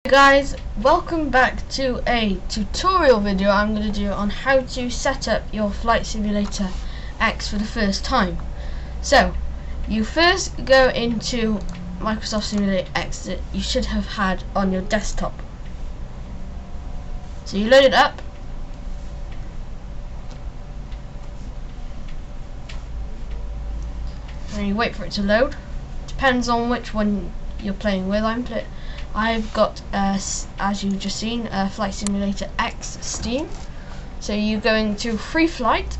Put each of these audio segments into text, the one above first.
Hey guys, welcome back to a tutorial video I'm going to do on how to set up your Flight Simulator X for the first time. So, you first go into Microsoft Simulator X that you should have had on your desktop. So you load it up. And you wait for it to load. Depends on which one you're playing with. I've got, as you've just seen, Flight Simulator X Steam. So you go into Free Flight,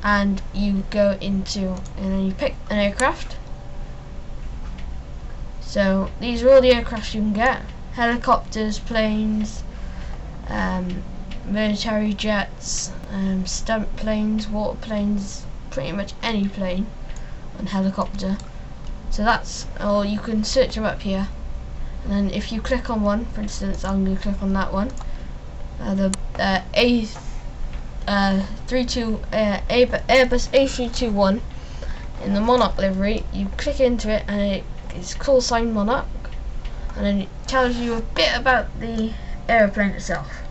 and you go into, and then you pick an aircraft. So these are all the aircraft you can get: helicopters, planes, military jets, stunt planes, water planes, pretty much any plane and helicopter. So that's, or you can search them up here. And then if you click on one, for instance, I'm going to click on that one, the Airbus A321 in the Monarch livery. You click into it, and it's call sign Monarch, and then it tells you a bit about the airplane itself.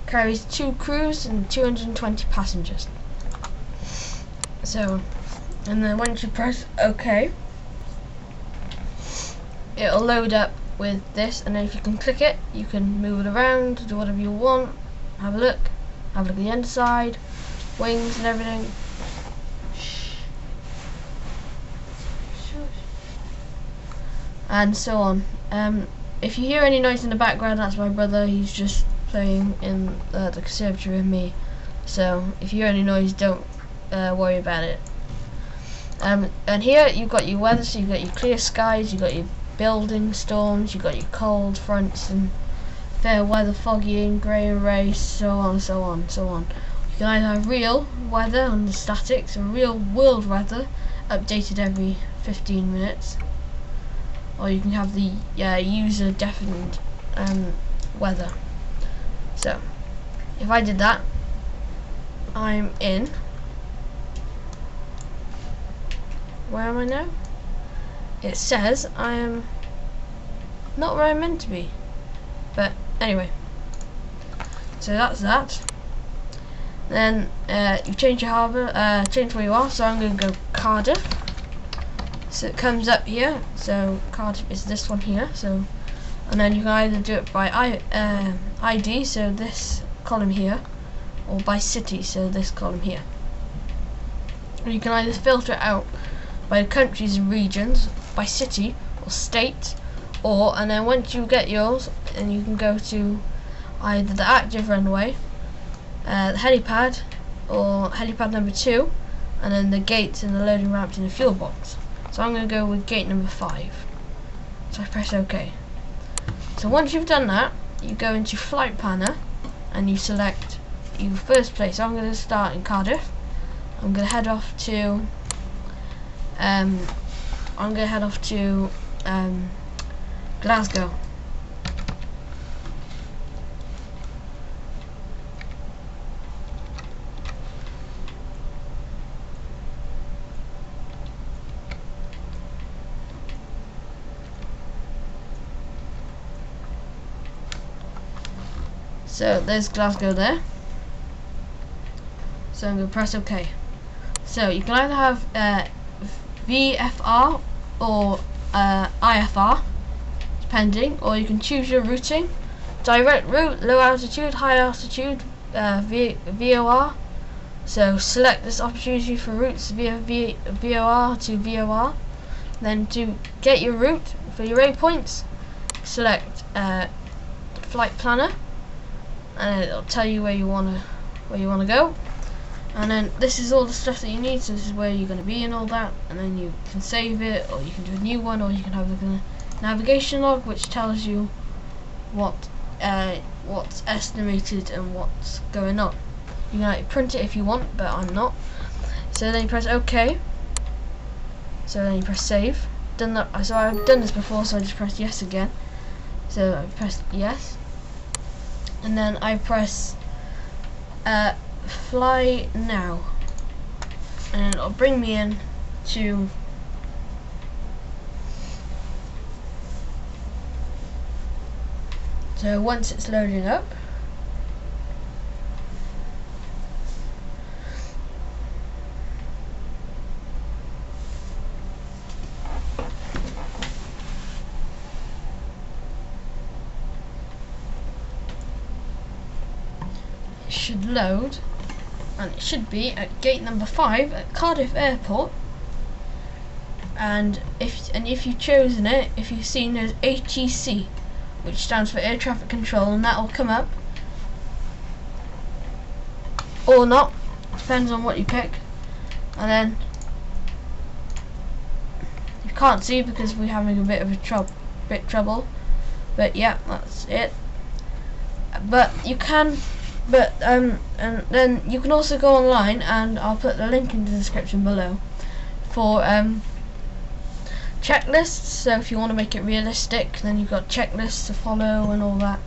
Carries 2 crews and 220 passengers. So, and then once you press OK, it'll load up with this, and then if you can click it, you can move it around, do whatever you want. Have a look at the underside, wings and everything. And so on. If you hear any noise in the background, that's my brother. He's just playing in the conservatory with me. So if you hear any noise, don't worry about it. And here you've got your weather, so you've got your clear skies, you've got your building storms, you've got your cold fronts and fair weather, foggy and grey and ray, so on, so on, so on. You can either have real weather on the statics and real world weather updated every 15 minutes, or you can have the user defined weather. So if I did that, I'm in, where am I now? It says I am not where I'm meant to be, but anyway, so that's that. Then you change your harbour, change where you are, so I'm going to go Cardiff. So it comes up here, so Cardiff is this one here. So, and then you can either do it by ID, so this column here, or by city, so this column here. And you can either filter it out by countries and regions, by city or state, or, and then once you get yours, and you can go to either the active runway, the helipad, or helipad number 2, and then the gates and the loading ramps in the fuel box. So I'm going to go with gate number 5. So I press OK. So once you've done that, you go into Flight Planner and you select your first place. So I'm going to start in Cardiff. I'm going to head off to Glasgow. So there's Glasgow there. So I'm going to press OK. So you can either have VFR or IFR, depending, or you can choose your routing: direct route, low altitude, high altitude, VOR. So select this opportunity for routes via VOR to VOR. Then to get your route for your waypoints, select Flight Planner, and it'll tell you where you want to go. And then this is all the stuff that you need, so this is where you're going to be and all that, and then you can save it, or you can do a new one, or you can have a navigation log which tells you what's estimated and what's going on. You can print it if you want, but I'm not. So then you press OK. So then you press save. Done that. So I've done this before, so I just press yes again. So I press yes, and then I press fly now, and it'll bring me in to So once it's loading up, it should load, and it should be at gate number 5 at Cardiff Airport. And if you've chosen it, if you've seen there's ATC, which stands for Air Traffic Control, and that will come up, or not, depends on what you pick. And then you can't see because we're having a bit of a trouble, but yeah, that's it. But you can, and then you can also go online, and I'll put the link in the description below for checklists. So if you want to make it realistic, then you've got checklists to follow and all that.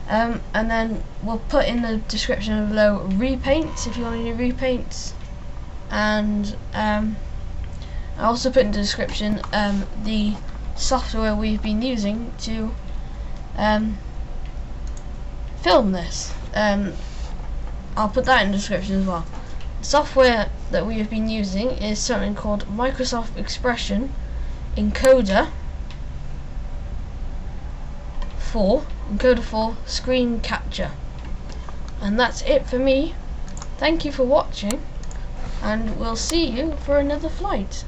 And then we'll put in the description below repaints if you want any repaints. And I also put in the description the software we've been using to film this. I'll put that in the description as well. The software that we have been using is something called Microsoft Expression Encoder 4 Screen Capture. And that's it for me. Thank you for watching, and we'll see you for another flight.